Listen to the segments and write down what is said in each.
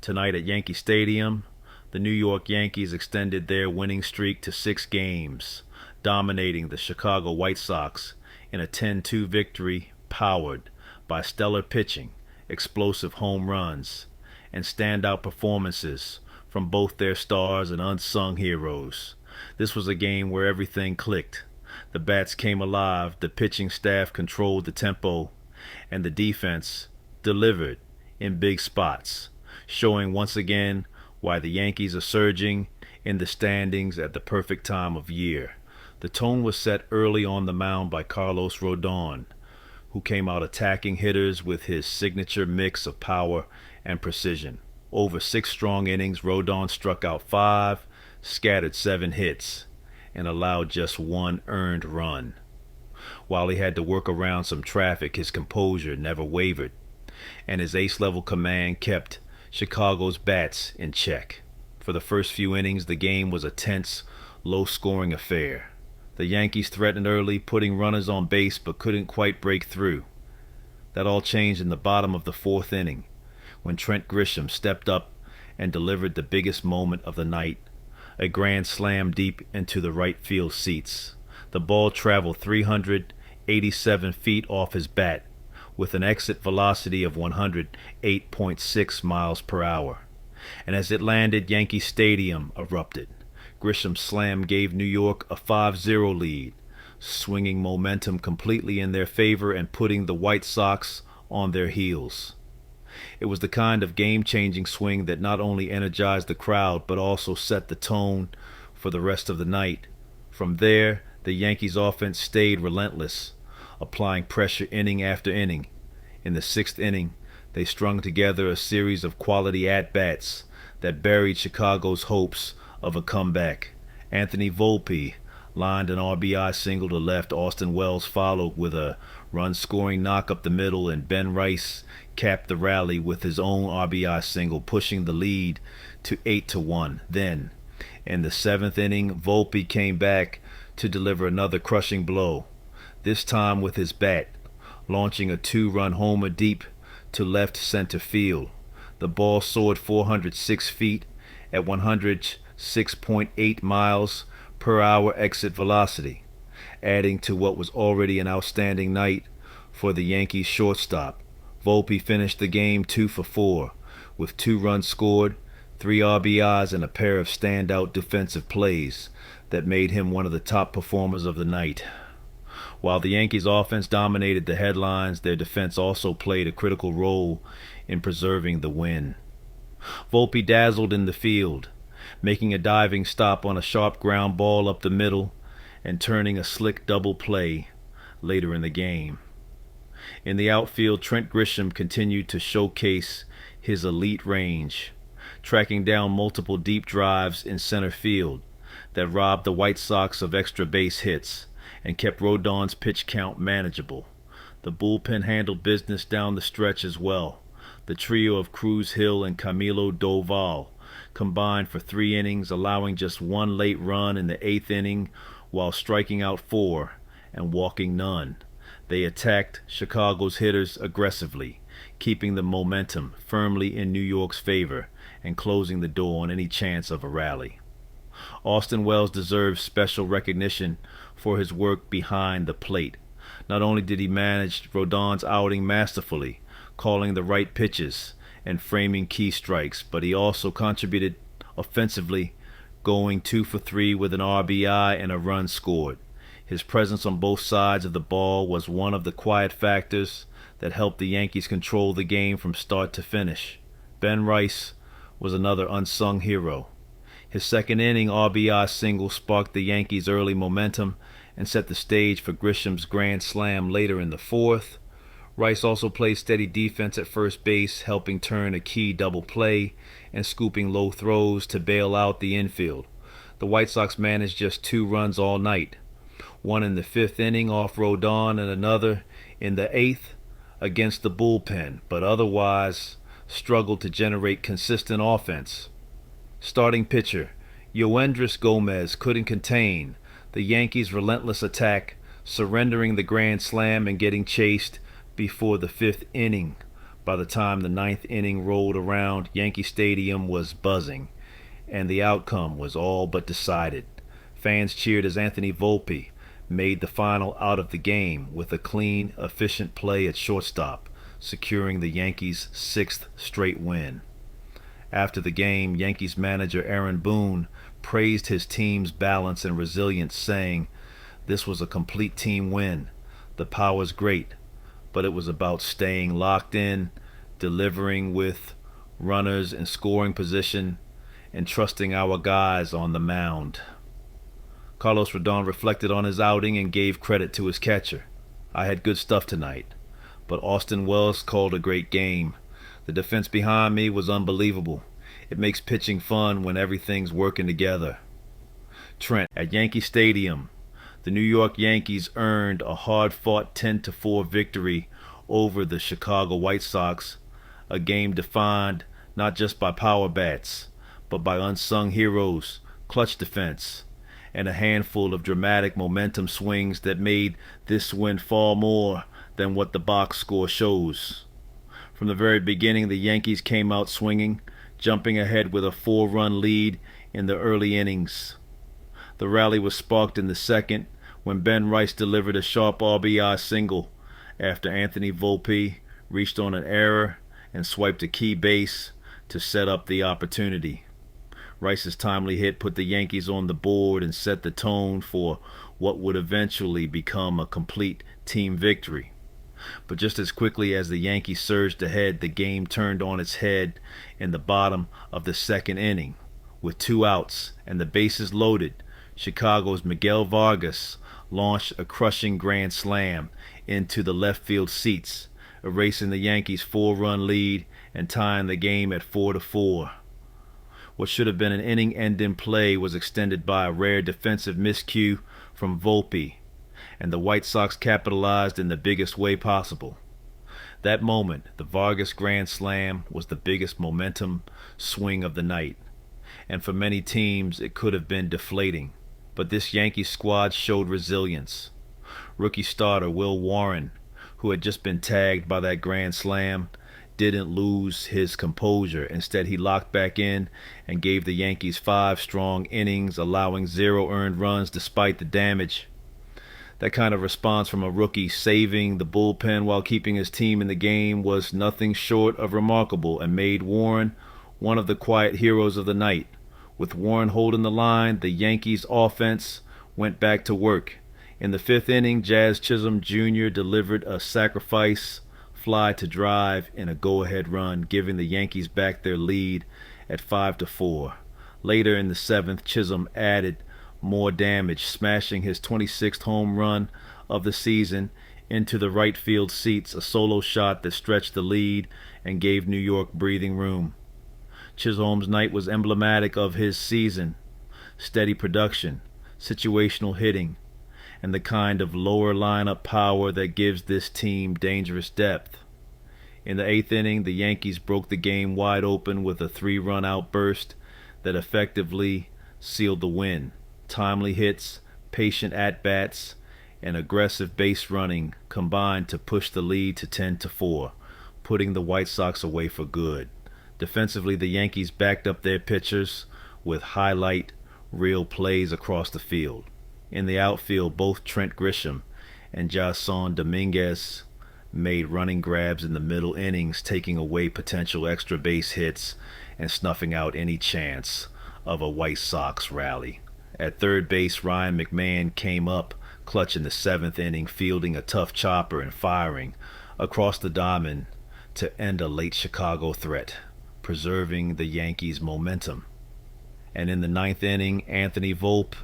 Tonight at Yankee Stadium, the New York Yankees extended their winning streak to 6 games, dominating the Chicago White Sox in a 10-2 victory powered by stellar pitching, explosive home runs, and standout performances from both their stars and unsung heroes. This was a game where everything clicked. The bats came alive, the pitching staff controlled the tempo, and the defense delivered in big spots, showing once again why the Yankees are surging in the standings at the perfect time of year. The tone was set early on the mound by Carlos Rodón, who came out attacking hitters with his signature mix of power and precision. Over 6 strong innings, Rodón struck out 5, scattered 7 hits, and allowed just 1 earned run. While he had to work around some traffic, his composure never wavered, and his ace-level command kept Chicago's bats in check. For the first few innings, the game was a tense, low-scoring affair. The Yankees threatened early, putting runners on base, but couldn't quite break through. That all changed in the bottom of the 4th inning, when Trent Grisham stepped up and delivered the biggest moment of the night, a grand slam deep into the right field seats. The ball traveled 387 feet off his bat, with an exit velocity of 108.6 miles per hour. And as it landed, Yankee Stadium erupted. Grisham's slam gave New York a 5-0 lead, swinging momentum completely in their favor and putting the White Sox on their heels. It was the kind of game-changing swing that not only energized the crowd but also set the tone for the rest of the night. From there, the Yankees' offense stayed relentless, applying pressure inning after inning. In the 6th inning, they strung together a series of quality at-bats that buried Chicago's hopes of a comeback. Anthony Volpe lined an RBI single to left. Austin Wells followed with a run-scoring knock up the middle, and Ben Rice capped the rally with his own RBI single, pushing the lead to 8-1. Then, in the 7th inning, Volpe came back to deliver another crushing blow, this time with his bat, launching a 2-run homer deep to left center field. The ball soared 406 feet at 106.8 miles per hour exit velocity, adding to what was already an outstanding night for the Yankees shortstop. Volpe finished the game 2 for 4, with 2 runs scored, 3 RBIs, and a pair of standout defensive plays that made him one of the top performers of the night. While the Yankees' offense dominated the headlines, their defense also played a critical role in preserving the win. Volpe dazzled in the field, making a diving stop on a sharp ground ball up the middle and turning a slick double play later in the game. In the outfield, Trent Grisham continued to showcase his elite range, tracking down multiple deep drives in center field that robbed the White Sox of extra base hits and kept Rodon's pitch count manageable. The bullpen handled business down the stretch as well. The trio of Cruz, Hill, and Camilo Doval combined for 3 innings, allowing just 1 late run in the 8th inning while striking out 4 and walking none. They attacked Chicago's hitters aggressively, keeping the momentum firmly in New York's favor and closing the door on any chance of a rally. Austin Wells deserves special recognition for his work behind the plate. Not only did he manage Rodon's outing masterfully, calling the right pitches and framing key strikes, but he also contributed offensively, going 2 for 3 with an RBI and a run scored. His presence on both sides of the ball was one of the quiet factors that helped the Yankees control the game from start to finish. Ben Rice was another unsung hero. His 2nd inning RBI single sparked the Yankees' early momentum and set the stage for Grisham's grand slam later in the 4th. Rice also played steady defense at first base, helping turn a key double play and scooping low throws to bail out the infield. The White Sox managed just 2 runs all night, one in the 5th inning off Rodón and another in the 8th against the bullpen, but otherwise struggled to generate consistent offense. Starting pitcher Yoendris Gomez couldn't contain the Yankees' relentless attack, surrendering the grand slam and getting chased before the 5th inning By the time the ninth inning rolled around, Yankee Stadium was buzzing, and the outcome was all but decided. Fans cheered as Anthony Volpe made the final out of the game with a clean, efficient play at shortstop, securing the Yankees' sixth straight win. After the game, Yankees manager Aaron Boone praised his team's balance and resilience, saying, "This was a complete team win. The power's great, but it was about staying locked in, delivering with runners in scoring position, and trusting our guys on the mound." Carlos Rodón reflected on his outing and gave credit to his catcher. "I had good stuff tonight, but Austin Wells called a great game. The defense behind me was unbelievable. It makes pitching fun when everything's working together." Trent, at Yankee Stadium, the New York Yankees earned a hard-fought 10-4 victory over the Chicago White Sox, a game defined not just by power bats, but by unsung heroes, clutch defense, and a handful of dramatic momentum swings that made this win far more than what the box score shows. From the very beginning, the Yankees came out swinging, jumping ahead with a 4-run lead in the early innings. The rally was sparked in the second when Ben Rice delivered a sharp RBI single after Anthony Volpe reached on an error and swiped a key base to set up the opportunity. Rice's timely hit put the Yankees on the board and set the tone for what would eventually become a complete team victory. But just as quickly as the Yankees surged ahead, the game turned on its head in the bottom of the second inning. With 2 outs and the bases loaded, Chicago's Miguel Vargas launched a crushing grand slam into the left field seats, erasing the Yankees' 4-run lead and tying the game at 4-4. What should have been an inning-ending play was extended by a rare defensive miscue from Volpe, and the White Sox capitalized in the biggest way possible. That moment, the Vargas grand slam, was the biggest momentum swing of the night, and for many teams it could have been deflating. But this Yankees squad showed resilience. Rookie starter Will Warren, who had just been tagged by that grand slam, didn't lose his composure. Instead, he locked back in and gave the Yankees 5 strong innings, allowing 0 earned runs despite the damage. That kind of response from a rookie saving the bullpen while keeping his team in the game was nothing short of remarkable and made Warren one of the quiet heroes of the night. With Warren holding the line, the Yankees offense went back to work. In the 5th inning, Jazz Chisholm Jr. delivered a sacrifice fly to drive in a go-ahead run, giving the Yankees back their lead at 5-4. Later in the 7th, Chisholm added more damage, smashing his 26th home run of the season into the right field seats, a solo shot that stretched the lead and gave New York breathing room. Chisholm's night was emblematic of his season: steady production, situational hitting, and the kind of lower lineup power that gives this team dangerous depth. In the 8th inning, the Yankees broke the game wide open with a 3-run outburst that effectively sealed the win. Timely hits, patient at-bats, and aggressive base running combined to push the lead to 10-4, putting the White Sox away for good. Defensively, the Yankees backed up their pitchers with highlight reel plays across the field. In the outfield, both Trent Grisham and Jason Dominguez made running grabs in the middle innings, taking away potential extra base hits and snuffing out any chance of a White Sox rally. At third base, Ryan McMahon came up clutch in the 7th inning, fielding a tough chopper and firing across the diamond to end a late Chicago threat, preserving the Yankees' momentum. And in the 9th inning, Anthony Volpe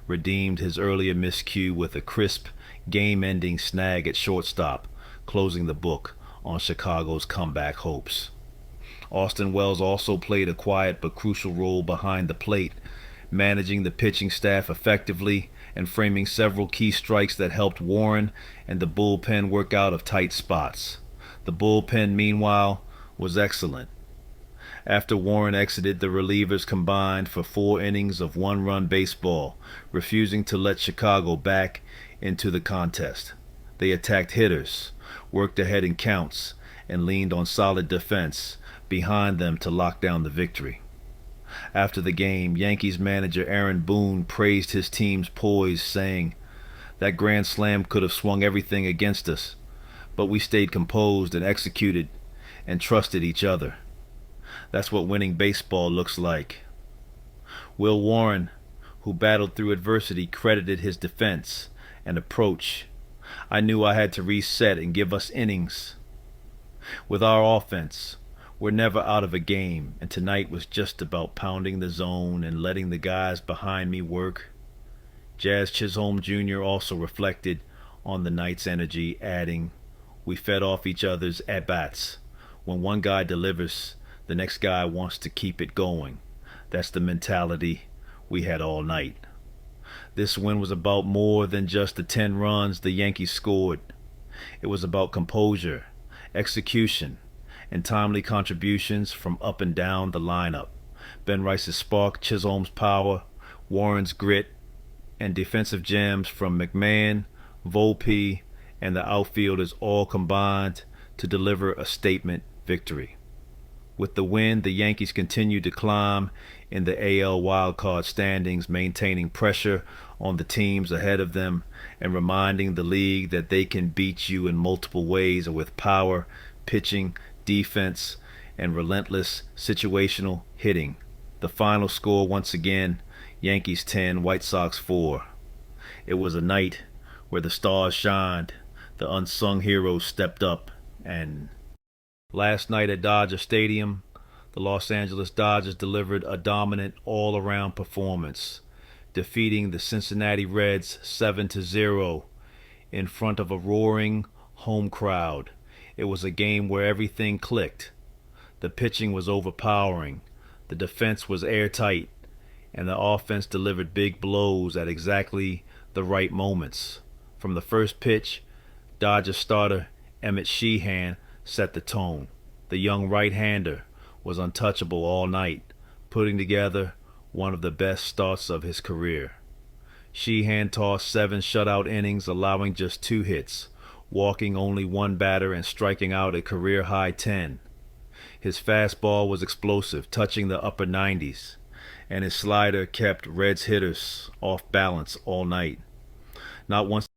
redeemed his earlier miscue with a crisp, game-ending snag at shortstop, closing the book on Chicago's comeback hopes. Austin Wells also played a quiet but crucial role behind the plate, managing the pitching staff effectively and framing several key strikes that helped Warren and the bullpen work out of tight spots. The bullpen, meanwhile, was excellent. After Warren exited, the relievers combined for 4 innings of 1-run baseball, refusing to let Chicago back into the contest. They attacked hitters, worked ahead in counts, and leaned on solid defense behind them to lock down the victory. After the game, Yankees manager Aaron Boone praised his team's poise, saying, "That grand slam could have swung everything against us, but we stayed composed and executed and trusted each other. That's what winning baseball looks like." Will Warren, who battled through adversity, credited his defense and approach. "I knew I had to reset and give us innings. With our offense, we're never out of a game, and tonight was just about pounding the zone and letting the guys behind me work." Jazz Chisholm Jr. also reflected on the night's energy, adding, "We fed off each other's at-bats. When one guy delivers, the next guy wants to keep it going. That's the mentality we had all night." This win was about more than just the 10 runs the Yankees scored. It was about composure, execution, and timely contributions from up and down the lineup. Ben Rice's spark, Chisholm's power, Warren's grit, and defensive gems from McMahon, Volpe, and the outfielders all combined to deliver a statement victory. With the win, the Yankees continued to climb in the AL wildcard standings, maintaining pressure on the teams ahead of them and reminding the league that they can beat you in multiple ways with power, pitching, defense, and relentless situational hitting. The final score, once again, Yankees 10, White Sox 4. It was a night where the stars shined, the unsung heroes stepped up, and last night at Dodger Stadium, the Los Angeles Dodgers delivered a dominant all-around performance, defeating the Cincinnati Reds 7-0 in front of a roaring home crowd. It was a game where everything clicked. The pitching was overpowering, the defense was airtight, and the offense delivered big blows at exactly the right moments. From the first pitch, Dodgers starter Emmett Sheehan set the tone. The young right-hander was untouchable all night, putting together one of the best starts of his career. Sheehan tossed 7 shutout innings, allowing just 2 hits, walking only 1 batter and striking out a career-high 10. His fastball was explosive, touching the upper 90s, and his slider kept Reds hitters off balance all night. Not once